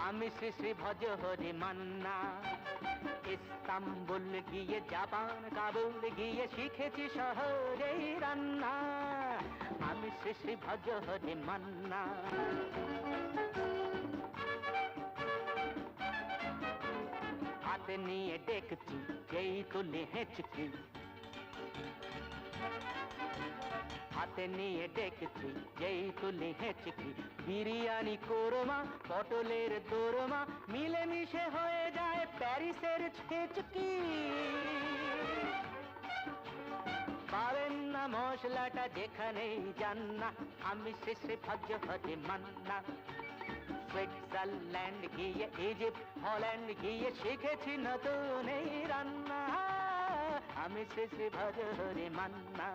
আমি শ্রী শ্রী ভজ হরি মান্না। ইস্তাম্বুল গিয়ে জাপান কাবুল গিয়ে শিখেছি শহরেই রান্না। আমি শ্রী শ্রী ভজ হরি মান্না। হাতে নিয়ে ডেকছি যেই তুলি হেঁচকি, হাতে নিয়ে ডেকছি যেই তুলি হেঁচকি। বিরিয়ানি কোরমা পটলের দোরমা মিলেমিশে হয়ে যায় প্যারিসের ছেচকি। পাবেন না মশলাটা যেখানেই যান না, আমি শ্রী শ্রী ভজ হরি মান্না। সুইজারল্যান্ড গিয়ে ইজিপ্ট হল্যান্ড গিয়ে শিখেছি নতুন এই রান্না। আমি শ্রী শ্রী ভজ হরি মান্না।